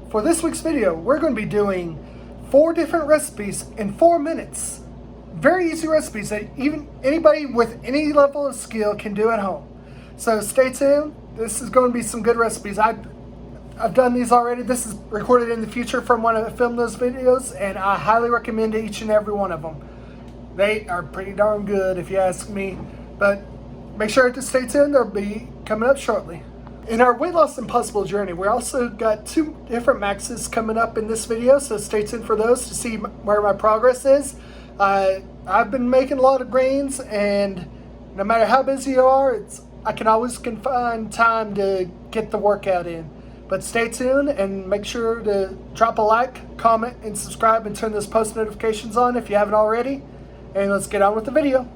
For this week's video, we're going to be doing 4 different recipes in 4 minutes. Very easy recipes that even anybody with any level of skill can do at home. So stay tuned. This is going to be some good recipes. I've done these already. This is recorded in the future from when I filmed those videos, and I highly recommend each and every one of them. They are pretty darn good if you ask me, but make sure to stay tuned. They'll be coming up shortly. In our weight loss impossible journey, we also got 2 different maxes coming up in this video, so stay tuned for those to see where my progress is. I've been making a lot of gains, and no matter how busy you are, I can always find time to get the workout in. But stay tuned and make sure to drop a like, comment, and subscribe, and turn those post notifications on if you haven't already. And let's get on with the video.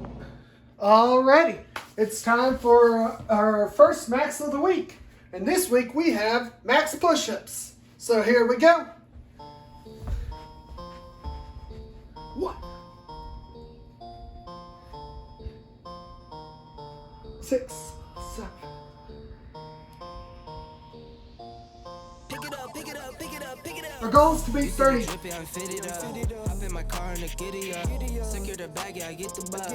Alrighty, it's time for our first max of the week. And this week we have max push-ups. So here we go. 1, 6, 7. Pick it up, pick it up, pick it up, pick it up. Our goal is to beat 30. Hop in my car and giddy up. Secure the bag, yeah, I get the bus.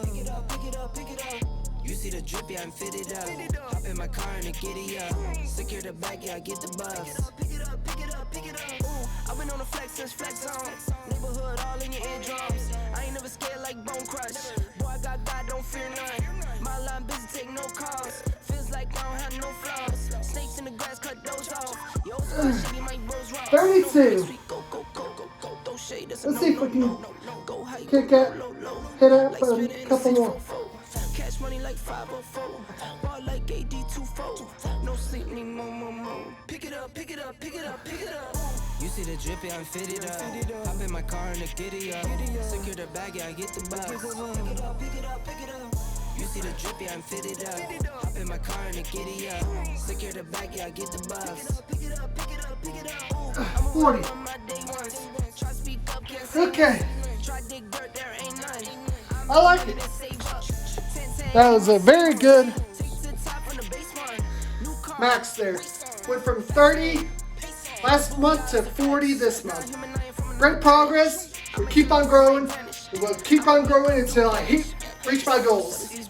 Pick it up, pick it up, pick it up. You see the drip, yeah, I'm fitted up. Hop in my car and giddy up. Secure the bag, yeah, I get the bus. Pick it up, pick it up, pick it up. Ooh, I've been on the flex since flex on. Neighborhood all in your eardrums. I ain't never scared like Bone Crush. Boy, I got God, don't fear none. My line busy, take no calls. Feels like I don't have no flaws. Snakes in the grass, cut those off. Yo, so she might bros rock. 32. Let's see if we can kick it, hit it for a couple more. Cash money like 504. Ball like AD24. No sleep, need more. Pick it up, pick it up, pick it up, pick it up. You see the drippy, I'm fitted up. Hop in my car and the giddy up. Secure the bag, yeah, I get the bus. Pick it up, pick it up, pick it up. You see the drippy, I'm fitted up. Hop in my car and the giddy up. Secure the bag, yeah, I get the bus. Pick it up, pick it up, pick it up. 40. Okay. I like it. That was a very good max there. Went from 30 last month to 40 this month. Great progress. We'll keep on growing. We'll keep on growing until I reach my goals.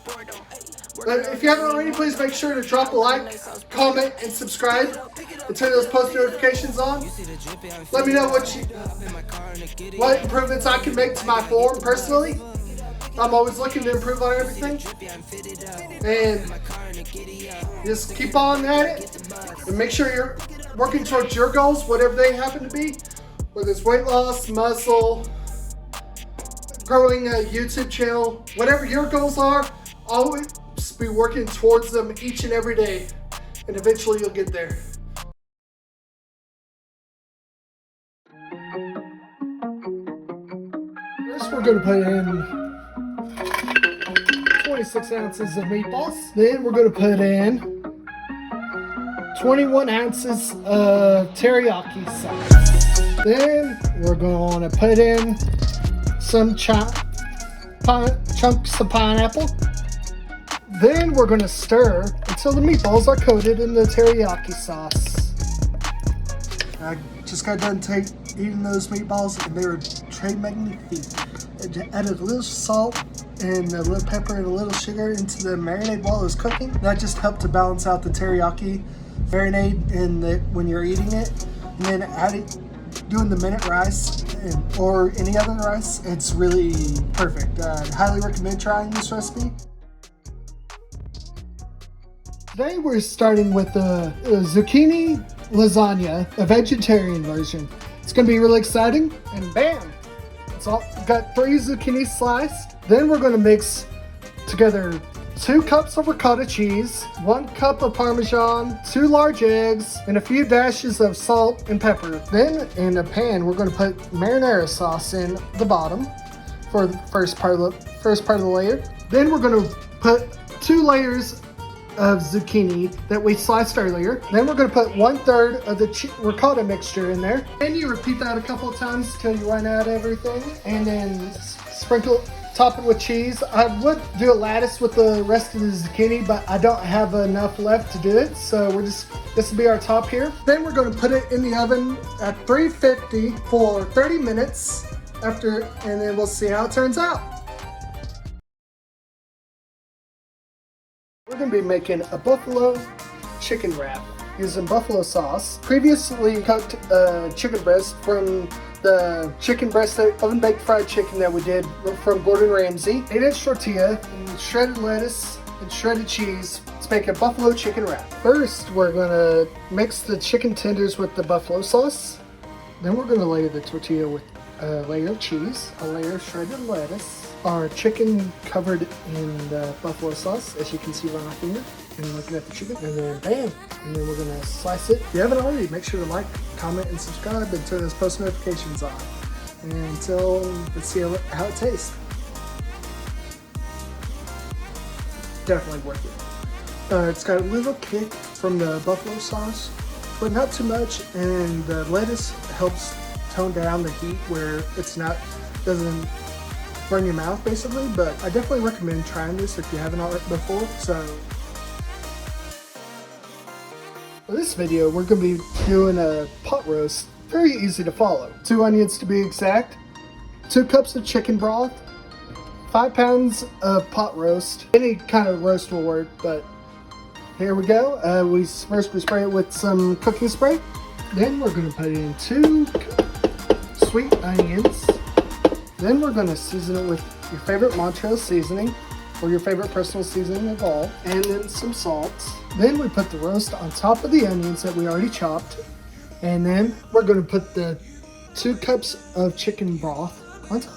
But if you haven't already, please make sure to drop a like, comment, and subscribe, and turn those post notifications on. Let me know what improvements I can make to my form personally. I'm always looking to improve on everything. And just keep on at it. And make sure you're working towards your goals, whatever they happen to be. Whether it's weight loss, muscle, growing a YouTube channel, whatever your goals are, always be working towards them each and every day. And eventually you'll get there. First we're going to put in 26 ounces of meatballs. Then we're going to put in 21 ounces of teriyaki sauce. Then we're going to put in some chunks of pineapple. Then we're going to stir until the meatballs are coated in the teriyaki sauce. I just got done eating those meatballs, and they were très magnifique. I added a little salt and a little pepper and a little sugar into the marinade while it was cooking. That just helped to balance out the teriyaki marinade when you're eating it. And then doing the minute rice or any other rice, it's really perfect. I highly recommend trying this recipe. Today we're starting with the Zucchini Lasagna, a vegetarian version. It's going to be really exciting, and bam! It's all got 3 zucchini sliced. Then we're going to mix together 2 cups of ricotta cheese, 1 cup of Parmesan, 2 large eggs, and a few dashes of salt and pepper. Then in a pan, we're going to put marinara sauce in the bottom for the first part of the layer. Then we're going to put 2 layers of zucchini that we sliced earlier. Then we're going to put 1/3 of the ricotta mixture in there. Then you repeat that a couple of times till you run out of everything, and then sprinkle top it with cheese. I would do a lattice with the rest of the zucchini, but I don't have enough left to do it. So this will be our top here. Then we're going to put it in the oven at 350 for 30 minutes and then we'll see how it turns out. We're going to be making a buffalo chicken wrap using buffalo sauce, previously cooked chicken breast from the chicken breast oven baked fried chicken that we did from Gordon Ramsay, 8-inch tortilla, and shredded lettuce and shredded cheese to make a buffalo chicken wrap. First, we're gonna mix the chicken tenders with the buffalo sauce. Then we're gonna layer the tortilla with a layer of cheese, a layer of shredded lettuce, our chicken covered in the buffalo sauce, as you can see right here, and looking at the chicken, and then bam, and then we're gonna slice it. If you haven't already, make sure to like, comment, and subscribe, and turn those post notifications on. And until let's see how it tastes. Definitely worth it. It's got a little kick from the buffalo sauce, but not too much, and the lettuce helps tone down the heat where doesn't burn your mouth basically. But I definitely recommend trying this if you haven't already before. So for this video, we're going to be doing a pot roast. Very easy to follow. 2 onions to be exact, 2 cups of chicken broth, 5 pounds of pot roast. Any kind of roast will work, but here we go. First we spray it with some cooking spray. Then we're going to put in 2 sweet onions. Then we're going to season it with your favorite Montrose seasoning, or your favorite personal seasoning of all, and then some salt. Then we put the roast on top of the onions that we already chopped, and then we're going to put the 2 cups of chicken broth on top.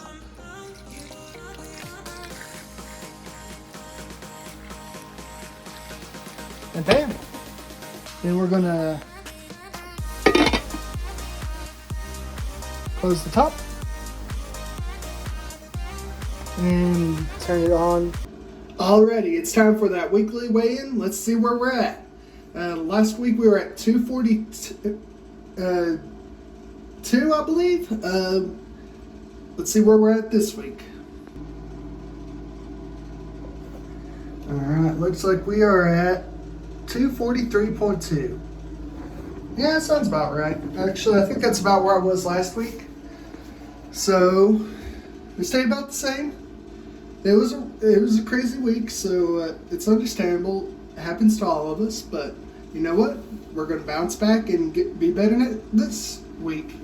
And bam! Then we're going to close the top and turn it on. Alrighty, it's time for that weekly weigh-in. Let's see where we're at. Last week we were at 242, I believe. Let's see where we're at this week. Alright, looks like we are at 243.2. Yeah, that sounds about right. Actually, I think that's about where I was last week. So, we stayed about the same. It was a crazy week, so it's understandable. It happens to all of us, but you know what? We're going to bounce back and be better this week.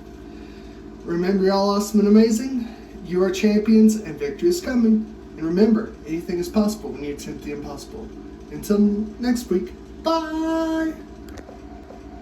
Remember, you're all awesome and amazing. You are champions, and victory is coming. And remember, anything is possible when you attempt the impossible. Until next week, bye!